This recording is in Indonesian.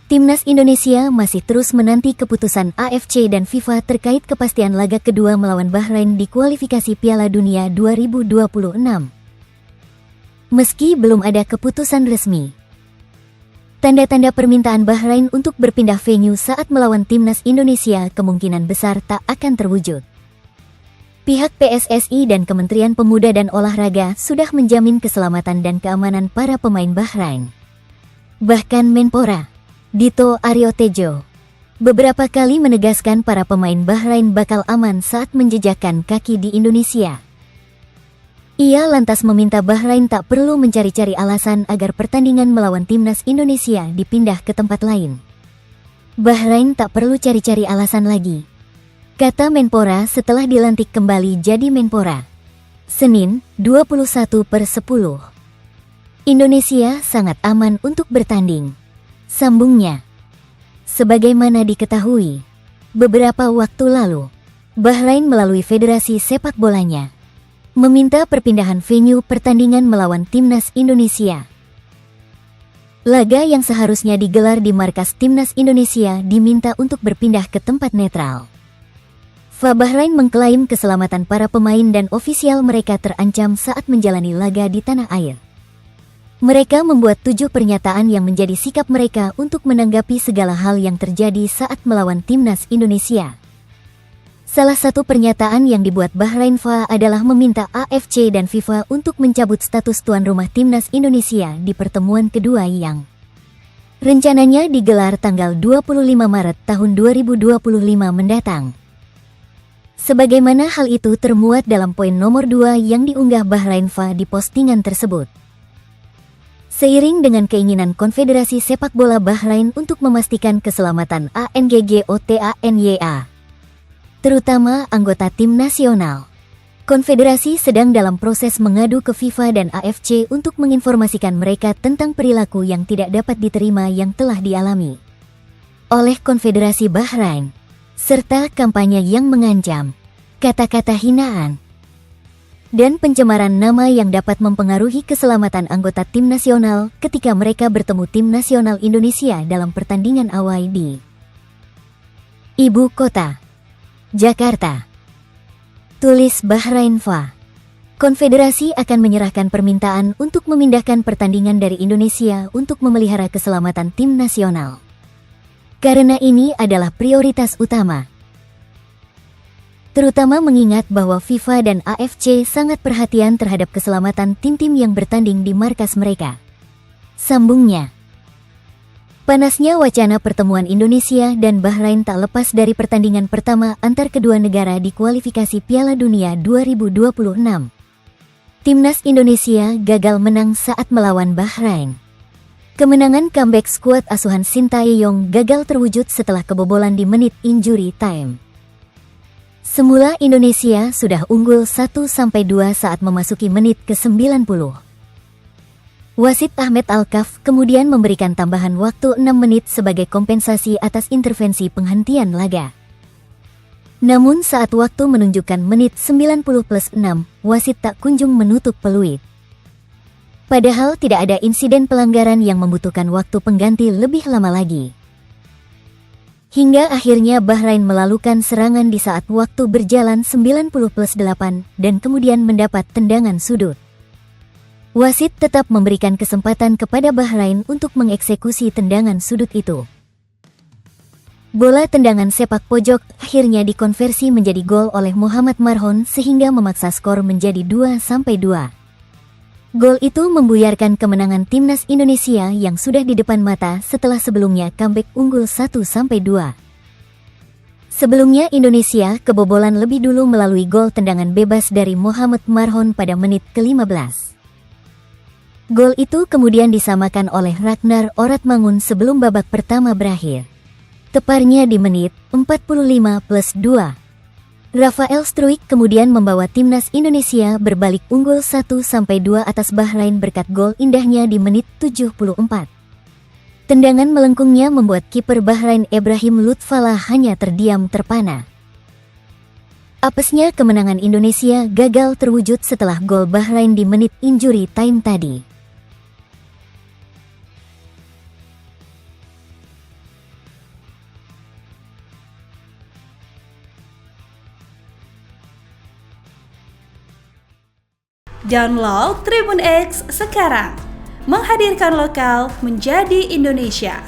Timnas Indonesia masih terus menanti keputusan AFC dan FIFA terkait kepastian laga kedua melawan Bahrain di kualifikasi Piala Dunia 2026. Meski belum ada keputusan resmi, tanda-tanda permintaan Bahrain untuk berpindah venue saat melawan Timnas Indonesia kemungkinan besar tak akan terwujud. Pihak PSSI dan Kementerian Pemuda dan Olahraga sudah menjamin keselamatan dan keamanan para pemain Bahrain. Bahkan Menpora Dito Aryo Tejo beberapa kali menegaskan para pemain Bahrain bakal aman saat menjejakkan kaki di Indonesia. Ia lantas meminta Bahrain tak perlu mencari-cari alasan agar pertandingan melawan Timnas Indonesia dipindah ke tempat lain. Bahrain tak perlu cari-cari alasan lagi, kata Menpora setelah dilantik kembali jadi Menpora. Senin, 21/10. Indonesia sangat aman untuk bertanding, sambungnya. Sebagaimana diketahui, beberapa waktu lalu, Bahrain melalui Federasi Sepak Bolanya meminta perpindahan venue pertandingan melawan Timnas Indonesia. Laga yang seharusnya digelar di markas Timnas Indonesia diminta untuk berpindah ke tempat netral. FA Bahrain mengklaim keselamatan para pemain dan ofisial mereka terancam saat menjalani laga di tanah air. Mereka membuat 7 pernyataan yang menjadi sikap mereka untuk menanggapi segala hal yang terjadi saat melawan Timnas Indonesia. Salah satu pernyataan yang dibuat Bahrain FA adalah meminta AFC dan FIFA untuk mencabut status tuan rumah Timnas Indonesia di pertemuan kedua yang rencananya digelar tanggal 25 Maret tahun 2025 mendatang. Sebagaimana hal itu termuat dalam poin nomor 2 yang diunggah Bahrain FA di postingan tersebut. Seiring dengan keinginan Konfederasi Sepak Bola Bahrain untuk memastikan keselamatan ANGGOTANYA, terutama anggota tim nasional, Konfederasi sedang dalam proses mengadu ke FIFA dan AFC untuk menginformasikan mereka tentang perilaku yang tidak dapat diterima yang telah dialami oleh Konfederasi Bahrain, serta kampanye yang mengancam, kata-kata hinaan, dan pencemaran nama yang dapat mempengaruhi keselamatan anggota tim nasional ketika mereka bertemu tim nasional Indonesia dalam pertandingan awal di Ibu Kota, Jakarta. Tulis Bahrain FA. Konfederasi akan menyerahkan permintaan untuk memindahkan pertandingan dari Indonesia untuk memelihara keselamatan tim nasional, karena ini adalah prioritas utama. Terutama mengingat bahwa FIFA dan AFC sangat perhatian terhadap keselamatan tim-tim yang bertanding di markas mereka, sambungnya. Panasnya wacana pertemuan Indonesia dan Bahrain tak lepas dari pertandingan pertama antar kedua negara di kualifikasi Piala Dunia 2026. Timnas Indonesia gagal menang saat melawan Bahrain. Kemenangan comeback skuad asuhan Sintayong gagal terwujud setelah kebobolan di menit injury time. Semula Indonesia sudah unggul 1-2 saat memasuki menit ke-90. Wasit Ahmed Alkaf kemudian memberikan tambahan waktu 6 menit sebagai kompensasi atas intervensi penghentian laga. Namun saat waktu menunjukkan menit 90+6, wasit tak kunjung menutup peluit. Padahal tidak ada insiden pelanggaran yang membutuhkan waktu pengganti lebih lama lagi. Hingga akhirnya Bahrain melakukan serangan di saat waktu berjalan 90+8 dan kemudian mendapat tendangan sudut. Wasit tetap memberikan kesempatan kepada Bahrain untuk mengeksekusi tendangan sudut itu. Bola tendangan sepak pojok akhirnya dikonversi menjadi gol oleh Mohamed Marhon sehingga memaksa skor menjadi 2-2. Gol itu membuyarkan kemenangan Timnas Indonesia yang sudah di depan mata setelah sebelumnya comeback unggul 1-2. Sebelumnya Indonesia kebobolan lebih dulu melalui gol tendangan bebas dari Mohamed Marhon pada menit ke-15. Gol itu kemudian disamakan oleh Ragnar Oratmangun sebelum babak pertama berakhir, tepatnya di menit 45+2. Rafael Struijk kemudian membawa Timnas Indonesia berbalik unggul 1-2 atas Bahrain berkat gol indahnya di menit 74. Tendangan melengkungnya membuat kiper Bahrain Ibrahim Lutfallah hanya terdiam terpana. Apesnya kemenangan Indonesia gagal terwujud setelah gol Bahrain di menit injury time tadi. Download Tribun X sekarang. Menghadirkan lokal menjadi Indonesia.